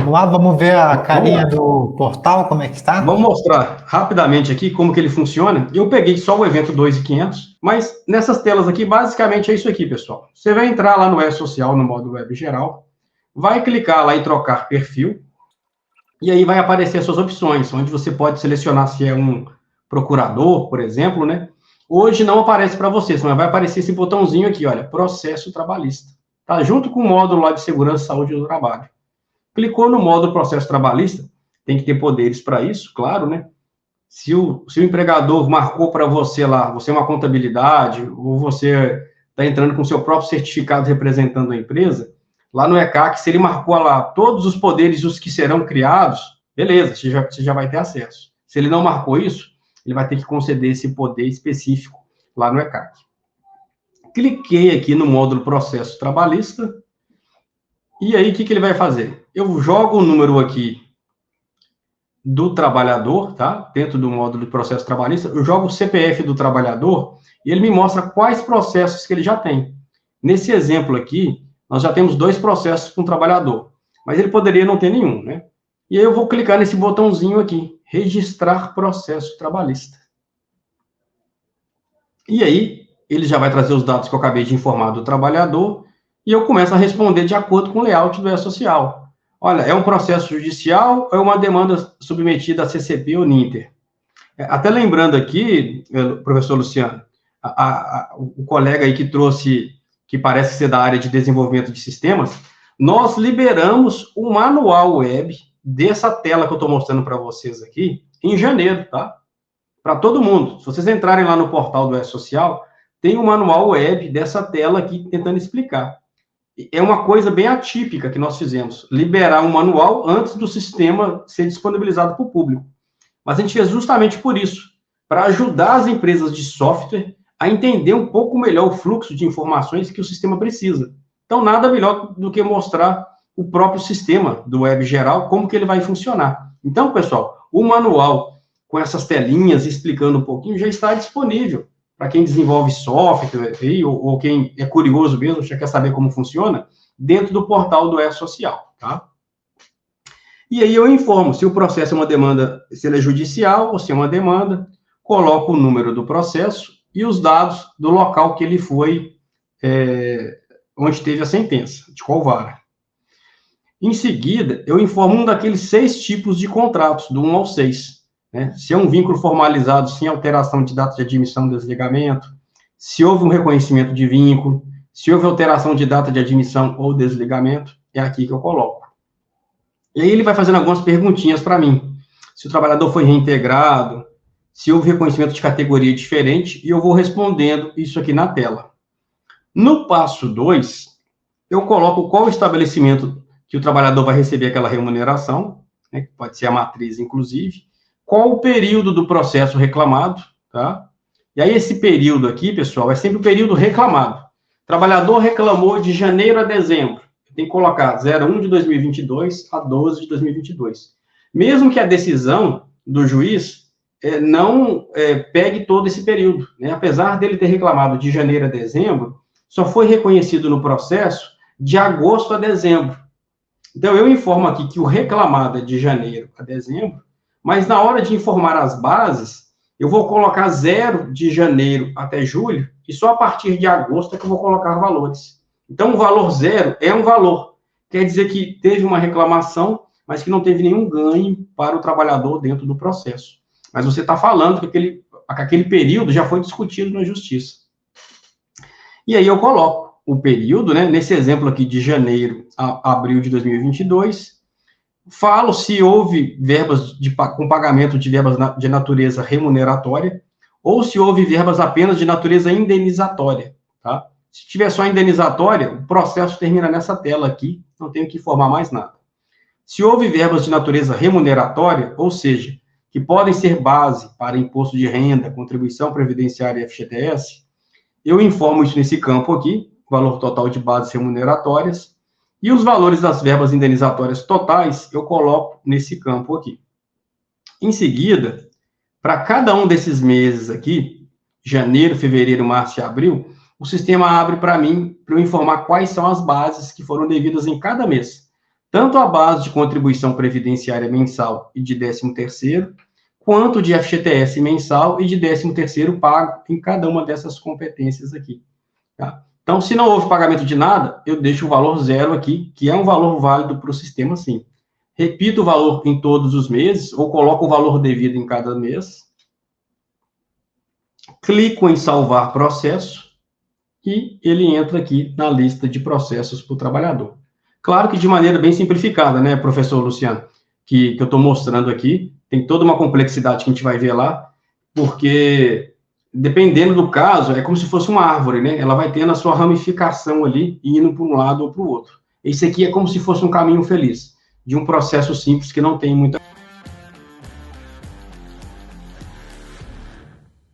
Vamos lá, vamos ver a carinha Vamos lá. do portal, como é que está? Vamos mostrar rapidamente aqui como que ele funciona. Eu peguei só o evento 2.500, mas nessas telas aqui, basicamente é isso aqui, pessoal. Você vai entrar lá no E-Social, no modo web geral, vai clicar lá em trocar perfil, e aí vai aparecer as suas opções, onde você pode selecionar se é um procurador, por exemplo, né? Hoje não aparece para vocês, mas vai aparecer esse botãozinho aqui, olha, processo trabalhista. Tá junto com o módulo lá de segurança, saúde do trabalho. Clicou no módulo processo trabalhista, tem que ter poderes para isso, claro, né? Se o empregador marcou para você lá, você é uma contabilidade, ou você está entrando com seu próprio certificado representando a empresa, lá no ECAC, se ele marcou lá todos os poderes, os que serão criados, beleza, você já vai ter acesso. Se ele não marcou isso, ele vai ter que conceder esse poder específico lá no ECAC. Cliquei aqui no módulo processo trabalhista, e aí o que ele vai fazer? Eu jogo o número aqui do trabalhador, tá? Dentro do módulo de processo trabalhista, eu jogo o CPF do trabalhador e ele me mostra quais processos que ele já tem. Nesse exemplo aqui, nós já temos 2 processos com o trabalhador, mas ele poderia não ter nenhum, né? E aí eu vou clicar nesse botãozinho aqui, registrar processo trabalhista. E aí, ele já vai trazer os dados que eu acabei de informar do trabalhador e eu começo a responder de acordo com o layout do E-Social. Olha, é um processo judicial ou é uma demanda submetida a CCP ou NINTER? Até lembrando aqui, professor Luciano, o colega aí que trouxe, que parece ser da área de desenvolvimento de sistemas, nós liberamos o manual web dessa tela que eu estou mostrando para vocês aqui em janeiro, tá? Para todo mundo. Se vocês entrarem lá no portal do E-Social, tem um manual web dessa tela aqui tentando explicar. É uma coisa bem atípica que nós fizemos, liberar um manual antes do sistema ser disponibilizado para o público. Mas a gente fez justamente por isso, para ajudar as empresas de software a entender um pouco melhor o fluxo de informações que o sistema precisa. Então, nada melhor do que mostrar o próprio sistema do web geral, como que ele vai funcionar. Então, pessoal, o manual com essas telinhas explicando um pouquinho já está disponível para quem desenvolve software ou quem é curioso mesmo, já quer saber como funciona, dentro do portal do E-Social, tá? E aí eu informo se o processo é uma demanda, se ele é judicial ou se é uma demanda, coloco o número do processo e os dados do local que ele foi, onde teve a sentença, de qual vara. Em seguida, eu informo um daqueles 6 tipos de contratos, do 1 ao 6. Né? Se é um vínculo formalizado sem alteração de data de admissão ou desligamento, se houve um reconhecimento de vínculo, se houve alteração de data de admissão ou desligamento, é aqui que eu coloco. E aí ele vai fazendo algumas perguntinhas para mim. Se o trabalhador foi reintegrado, se houve reconhecimento de categoria diferente, e eu vou respondendo isso aqui na tela. No passo 2, eu coloco qual estabelecimento que o trabalhador vai receber aquela remuneração, né, que pode ser a matriz, inclusive, qual o período do processo reclamado, tá? E aí esse período aqui, pessoal, é sempre o período reclamado. O trabalhador reclamou de janeiro a dezembro. Tem que colocar 01 de 2022 a 12 de 2022. Mesmo que a decisão do juiz não pegue todo esse período, né? Apesar dele ter reclamado de janeiro a dezembro, só foi reconhecido no processo de agosto a dezembro. Então, eu informo aqui que o reclamado é de janeiro a dezembro, mas na hora de informar as bases, eu vou colocar 0 de janeiro até julho, e só a partir de agosto é que eu vou colocar valores. Então, o valor 0 é um valor. Quer dizer que teve uma reclamação, mas que não teve nenhum ganho para o trabalhador dentro do processo. Mas você está falando que aquele período já foi discutido na justiça. E aí eu coloco o período, né? Nesse exemplo aqui de janeiro a abril de 2022, falo se houve verbas com pagamento de verbas de natureza remuneratória ou se houve verbas apenas de natureza indenizatória, tá? Se tiver só indenizatória, o processo termina nessa tela aqui, não tenho que informar mais nada. Se houve verbas de natureza remuneratória, ou seja, que podem ser base para imposto de renda, contribuição previdenciária e FGTS, eu informo isso nesse campo aqui, valor total de bases remuneratórias, e os valores das verbas indenizatórias totais eu coloco nesse campo aqui. Em seguida, para cada um desses meses aqui, janeiro, fevereiro, março e abril, o sistema abre para mim, para eu informar quais são as bases que foram devidas em cada mês. tanto a base de contribuição previdenciária mensal e de 13º, quanto de FGTS mensal e de 13º pago em cada uma dessas competências aqui. Tá? Então, se não houve pagamento de nada, eu deixo o valor zero aqui, que é um valor válido para o sistema, sim. Repito o valor em todos os meses, ou coloco o valor devido em cada mês. Clico em salvar processo, e ele entra aqui na lista de processos para o trabalhador. Claro que de maneira bem simplificada, né, professor Luciano, que eu estou mostrando aqui, tem toda uma complexidade que a gente vai ver lá, porque dependendo do caso, é como se fosse uma árvore, né? Ela vai tendo a sua ramificação ali, indo para um lado ou para o outro. Esse aqui é como se fosse um caminho feliz, de um processo simples que não tem muita